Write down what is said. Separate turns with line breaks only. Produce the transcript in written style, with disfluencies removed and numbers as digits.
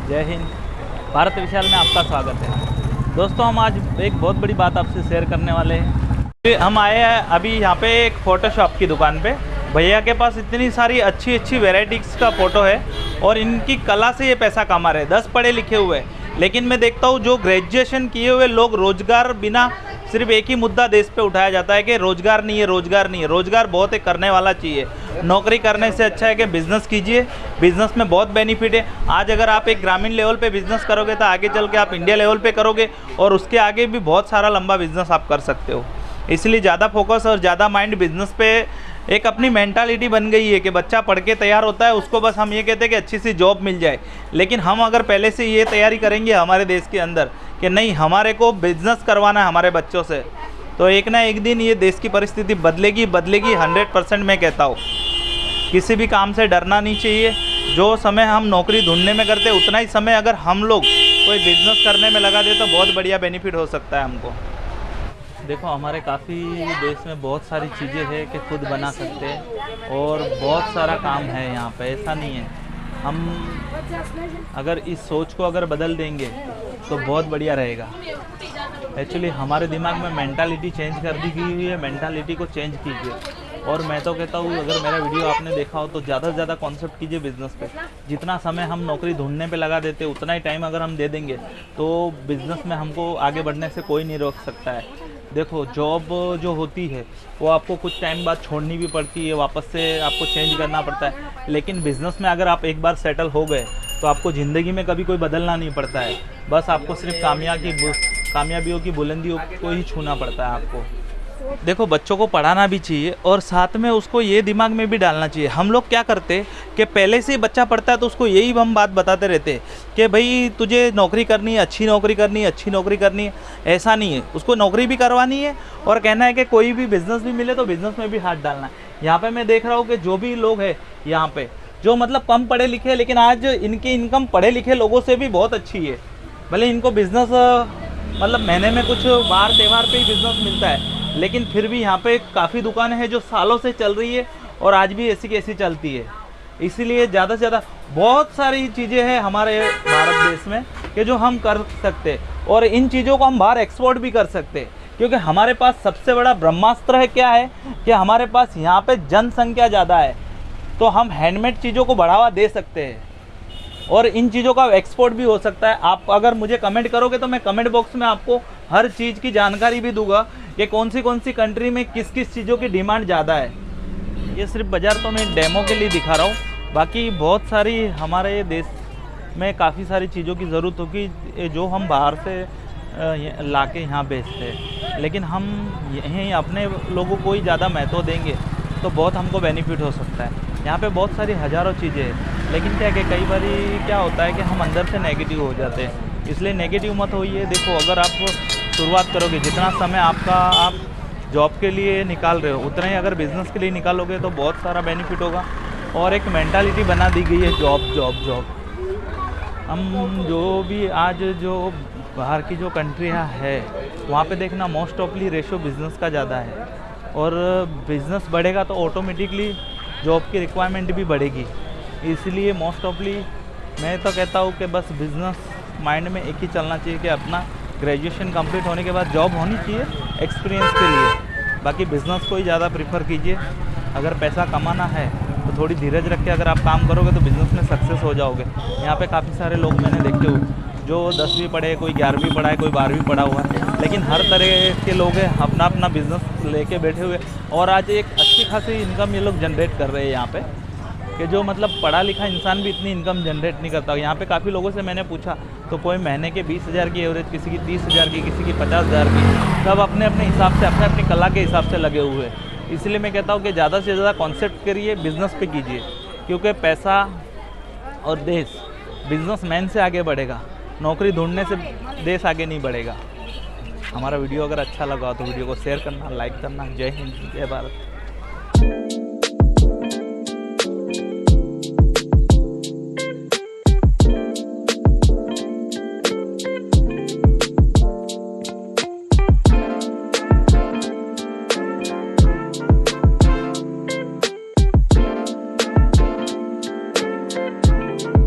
जय हिंद। भारत विशाल में आपका स्वागत है। दोस्तों, हम आज एक बहुत बड़ी बात आपसे शेयर करने वाले हैं। हम आए हैं अभी यहाँ पे एक फ़ोटोशॉप की दुकान पे। भैया के पास इतनी सारी अच्छी अच्छी वेराइटीज़ का फ़ोटो है और इनकी कला से ये पैसा कमा रहे हैं। 10 पढ़े लिखे हुए, लेकिन मैं देखता हूँ जो ग्रेजुएशन किए हुए लोग रोज़गार बिना, सिर्फ एक ही मुद्दा देश पे उठाया जाता है कि रोज़गार नहीं है, रोज़गार नहीं है। रोज़गार बहुत है, करने वाला चाहिए। नौकरी करने से अच्छा है कि बिज़नेस कीजिए। बिज़नेस में बहुत बेनिफिट है। आज अगर आप एक ग्रामीण लेवल पे बिज़नेस करोगे तो आगे चल के आप इंडिया लेवल पे करोगे और उसके आगे भी बहुत सारा लंबा बिज़नेस आप कर सकते हो। इसलिए ज़्यादा फोकस और ज़्यादा माइंड बिज़नेस पे। एक अपनी मेंटालिटी बन गई है कि बच्चा पढ़ के तैयार होता है, उसको बस हम ये कहते हैं कि अच्छी सी जॉब मिल जाए। लेकिन हम अगर पहले से ये तैयारी करेंगे हमारे देश के अंदर कि नहीं, हमारे को बिज़नेस करवाना है हमारे बच्चों से, तो एक ना एक दिन ये देश की परिस्थिति बदलेगी 100% मैं कहता हूँ। किसी भी काम से डरना नहीं चाहिए। जो समय हम नौकरी ढूंढने में करते उतना ही समय अगर हम लोग कोई बिज़नेस करने में लगा दे तो बहुत बढ़िया बेनिफिट हो सकता है हमको। देखो, हमारे काफ़ी देश में बहुत सारी चीज़ें हैं कि खुद बना सकते हैं और बहुत सारा काम है यहाँ पे। ऐसा नहीं है, हम अगर इस सोच को अगर बदल देंगे तो बहुत बढ़िया रहेगा। एक्चुअली हमारे दिमाग में मेंटालिटी चेंज कर दी गई हुई है। मेंटालिटी को चेंज कीजिए। और मैं तो कहता हूँ, अगर मेरा वीडियो आपने देखा हो तो ज़्यादा से ज़्यादा कॉन्सेप्ट कीजिए बिज़नेस पे। जितना समय हम नौकरी ढूंढने पे लगा देते उतना ही टाइम अगर हम दे देंगे तो बिज़नेस में हमको आगे बढ़ने से कोई नहीं रोक सकता है। देखो, जॉब जो होती है वो आपको कुछ टाइम बाद छोड़नी भी पड़ती है, वापस से आपको चेंज करना पड़ता है। लेकिन बिज़नेस में अगर आप एक बार सेटल हो गए तो आपको ज़िंदगी में कभी कोई बदलना नहीं पड़ता है। बस आपको सिर्फ कामयाबियों की बुलंदियों को ही छूना पड़ता है आपको। देखो, बच्चों को पढ़ाना भी चाहिए और साथ में उसको ये दिमाग में भी डालना चाहिए। हम लोग क्या करते कि पहले से ही बच्चा पढ़ता है तो उसको यही हम बात बताते रहते हैं कि भाई तुझे नौकरी करनी है, अच्छी नौकरी करनी है, अच्छी नौकरी करनी है। ऐसा नहीं है, उसको नौकरी भी करवानी है और कहना है कि कोई भी बिज़नेस भी मिले तो बिज़नेस में भी हाथ डालना है। यहाँ पर मैं देख रहा हूँ कि जो भी लोग हैं यहाँ पर जो मतलब कम पढ़े लिखे, लेकिन आज इनकी इनकम पढ़े लिखे लोगों से भी बहुत अच्छी है। भले इनको बिज़नेस मतलब महीने में कुछ बार त्यौहार पे ही बिज़नेस मिलता है, लेकिन फिर भी यहाँ पे काफ़ी दुकानें हैं जो सालों से चल रही है और आज भी ऐसी की ऐसी चलती है। इसीलिए ज़्यादा से ज़्यादा बहुत सारी चीज़ें हैं हमारे भारत देश में कि जो हम कर सकते हैं और इन चीज़ों को हम बाहर एक्सपोर्ट भी कर सकते हैं। क्योंकि हमारे पास सबसे बड़ा ब्रह्मास्त्र है क्या है कि हमारे पास यहाँ पे जनसंख्या ज़्यादा है, तो हम हैंडमेड चीज़ों को बढ़ावा दे सकते हैं और इन चीज़ों का एक्सपोर्ट भी हो सकता है। आप अगर मुझे कमेंट करोगे तो मैं कमेंट बॉक्स में आपको हर चीज़ की जानकारी भी दूंगा कि कौन सी कंट्री में किस किस चीज़ों की डिमांड ज़्यादा है। ये सिर्फ बाज़ार तो मैं डेमो के लिए दिखा रहा हूँ, बाकी बहुत सारी हमारे देश में काफ़ी सारी चीज़ों की ज़रूरत होगी जो हम बाहर से ला के यहाँ बेचते हैं। लेकिन हम यहीं अपने लोगों को ही ज़्यादा महत्व देंगे तो बहुत हमको बेनिफिट हो सकता है। यहाँ पे बहुत सारी हज़ारों चीज़ें हैं, लेकिन क्या कि कई बार क्या होता है कि हम अंदर से नेगेटिव हो जाते हैं। इसलिए नेगेटिव मत होइए। देखो, अगर आप शुरुआत करोगे, जितना समय आप जॉब के लिए निकाल रहे हो उतना ही अगर बिज़नेस के लिए निकालोगे तो बहुत सारा बेनिफिट होगा। और एक मेंटालिटी बना दी गई है जॉब जॉब जॉब। हम जो भी आज जो बाहर की जो कंट्रियाँ है वहाँ पे देखना मोस्ट ऑफली रेशो बिज़नेस का ज़्यादा है और बिज़नेस बढ़ेगा तो ऑटोमेटिकली जॉब की रिक्वायरमेंट भी बढ़ेगी। इसलिए मोस्ट ऑफली मैं तो कहता हूँ कि बस बिज़नेस माइंड में एक ही चलना चाहिए कि अपना ग्रेजुएशन कंप्लीट होने के बाद जॉब होनी चाहिए एक्सपीरियंस के लिए। बाकी बिज़नेस को ही ज़्यादा प्रीफर कीजिए। अगर पैसा कमाना है तो थोड़ी धीरज रख के अगर आप काम करोगे तो बिज़नेस में सक्सेस हो जाओगे। यहाँ पे काफ़ी सारे लोग मैंने देखे हुए जो 10वीं पढ़े, कोई 11वीं पढ़ा है, कोई 12वीं पढ़ा हुआ है, लेकिन हर तरह के लोग हैं अपना अपना बिज़नेस लेके बैठे हुए और आज एक अच्छी खासी इनकम ये लोग जनरेट कर रहे हैं यहाँ पे कि जो मतलब पढ़ा लिखा इंसान भी इतनी इनकम जनरेट नहीं करता। यहाँ पे काफ़ी लोगों से मैंने पूछा तो कोई महीने के 20,000 की एवरेज, किसी की 30,000 की, किसी की 50,000 की, सब अपने अपने हिसाब से अपने अपनी कला के हिसाब से लगे हुए हैं। इसलिए मैं कहता हूँ कि ज़्यादा से ज़्यादा कॉन्सेप्ट करिए, बिज़नेस पे कीजिए, क्योंकि पैसा और देश बिजनेसमैन से आगे बढ़ेगा, नौकरी ढूंढने से देश आगे नहीं बढ़ेगा। हमारा वीडियो अगर अच्छा लगा तो वीडियो को शेयर करना, लाइक करना। जय हिंद, जय भारत।